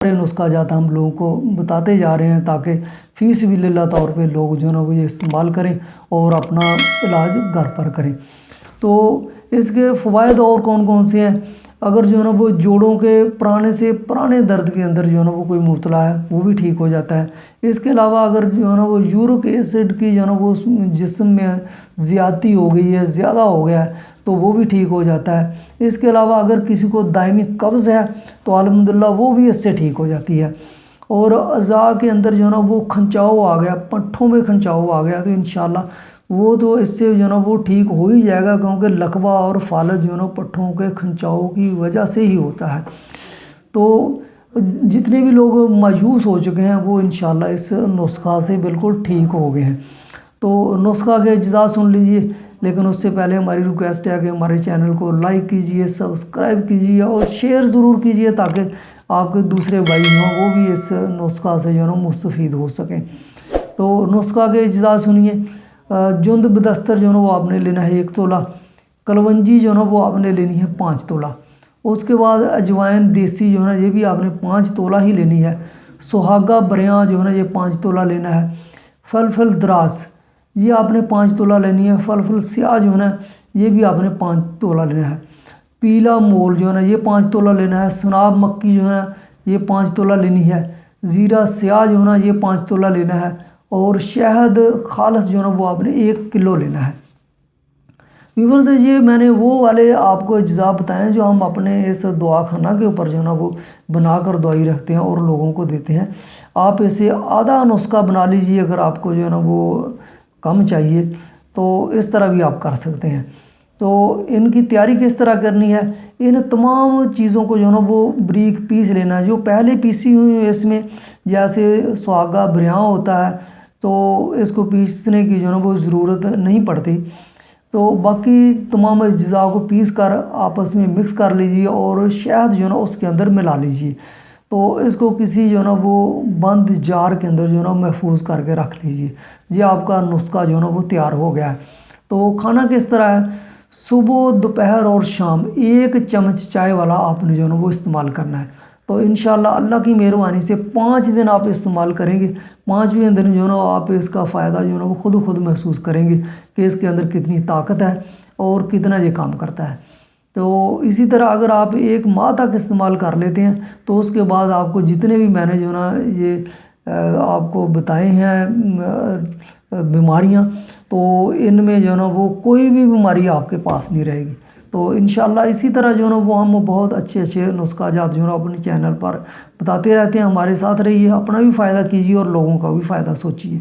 नुस्खा जात हम लोगों को बताते जा रहे हैं ताकि फ़ी सबिलिल्लाह तौर पे लोग जो है ना वो ये इस्तेमाल करें और अपना इलाज घर पर करें। तो इसके फ़वाइद और कौन कौन से हैं? अगर जो है ना वो जोड़ों के पुराने से पुराने दर्द के अंदर जो है ना वो कोई मुब्तला है वो भी ठीक हो जाता है। इसके अलावा अगर जो है ना वो यूरिक एसिड की जो है ना वो जिस्म में ज़्यादती हो गई है, ज़्यादा हो गया है, तो वो भी ठीक हो जाता है। इसके अलावा अगर किसी को दायमी कब्ज़ है तो अल्हम्दुलिल्लाह वो भी इससे ठीक हो जाती है। और अज़ा के अंदर जो है ना वो खंचाव आ गया, पट्ठों में खंचाव आ गया, तो इंशाअल्लाह वो तो इससे जो है ना वो ठीक हो ही जाएगा, क्योंकि लकवा और फालज जो है ना पट्ठों के खंचाव की वजह से ही होता है। तो जितने भी लोग मायूस हो चुके हैं वो इंशाअल्लाह इस नुस्खा से बिल्कुल ठीक हो गए हैं। तो नुस्खा के अज्जा सुन लीजिए, लेकिन उससे पहले हमारी रिक्वेस्ट है कि हमारे चैनल को लाइक कीजिए, सब्सक्राइब कीजिए और शेयर ज़रूर कीजिए ताकि आपके दूसरे भाई हों वो भी इस नुस्खा से जो है ना मुस्तफ़ीद हो सकें। तो नुस्खा के अज्जा सुनिए। जुंद बदस्तर जो है ना वो आपने लेना है 1 तोला, कलवंजी जो है ना वो आपने लेनी है 5 तोला। उसके बाद अजवाइन देसी जो है ना ये भी आपने 5 तोला ही लेनी है। सुहागा बरियाँ जो है ना ये 5 तोला लेना है। फल दराज ये आपने 5 तोला लेनी है। फल स्याह जो है ना ये भी आपने 5 तोला लेना है। पीला मोल जो है ना ये 5 तोला लेना है। सनाब मक्की जो है ना ये 5 तोला लेनी है। ज़ीरा स्याह जो है ना ये 5 तोला लेना है। और शहद खालस जो है ना वो आपने 1 किलो लेना है। व्यूअर्स, ये मैंने वो वाले आपको अज्जा बताएं जो हम अपने इस दवा खाना के ऊपर जो है ना वो बनाकर दवाई रखते हैं और लोगों को देते हैं। आप इसे आधा नुस्खा बना लीजिए, अगर आपको जो है ना वो कम चाहिए तो इस तरह भी आप कर सकते हैं। तो इनकी तैयारी किस तरह करनी है? इन तमाम चीज़ों को जो है ना वो बारीक पीस लेना है। जो पहले पीसी हुई है इसमें जैसे सुहागा बरियाँ होता है तो इसको पीसने की जो है ना वो ज़रूरत नहीं पड़ती। तो बाकी तमाम अज्जा को पीस कर आपस में मिक्स कर लीजिए और शहद जो है ना उसके अंदर मिला लीजिए। तो इसको किसी जो है ना वो बंद जार के अंदर जो है ना महफूज करके रख लीजिए। ये आपका नुस्खा जो है ना वो तैयार हो गया है। तो खाना किस तरह है? सुबह, दोपहर और शाम 1 चम्मच चाय वाला आपने जो है ना वो इस्तेमाल करना है। तो इंशाअल्लाह अल्लाह की मेहरबानी से 5 दिन आप इस्तेमाल करेंगे। 5वें दिन जो है ना आप इसका फ़ायदा जो है ना वो खुद महसूस करेंगे कि इसके अंदर कितनी ताकत है और कितना ये काम करता है। तो इसी तरह अगर आप 1 माह तक इस्तेमाल कर लेते हैं तो उसके बाद आपको जितने भी मैंने जो ना ये आपको बताए हैं बीमारियां, तो इनमें जो है ना वो कोई भी बीमारी आपके पास नहीं रहेगी। तो इंशाअल्लाह इसी तरह जो है ना वो हम बहुत अच्छे नुस्खा जात जो है ना अपने चैनल पर बताते रहते हैं। हमारे साथ रहिए, अपना भी फ़ायदा कीजिए और लोगों का भी फ़ायदा सोचिए।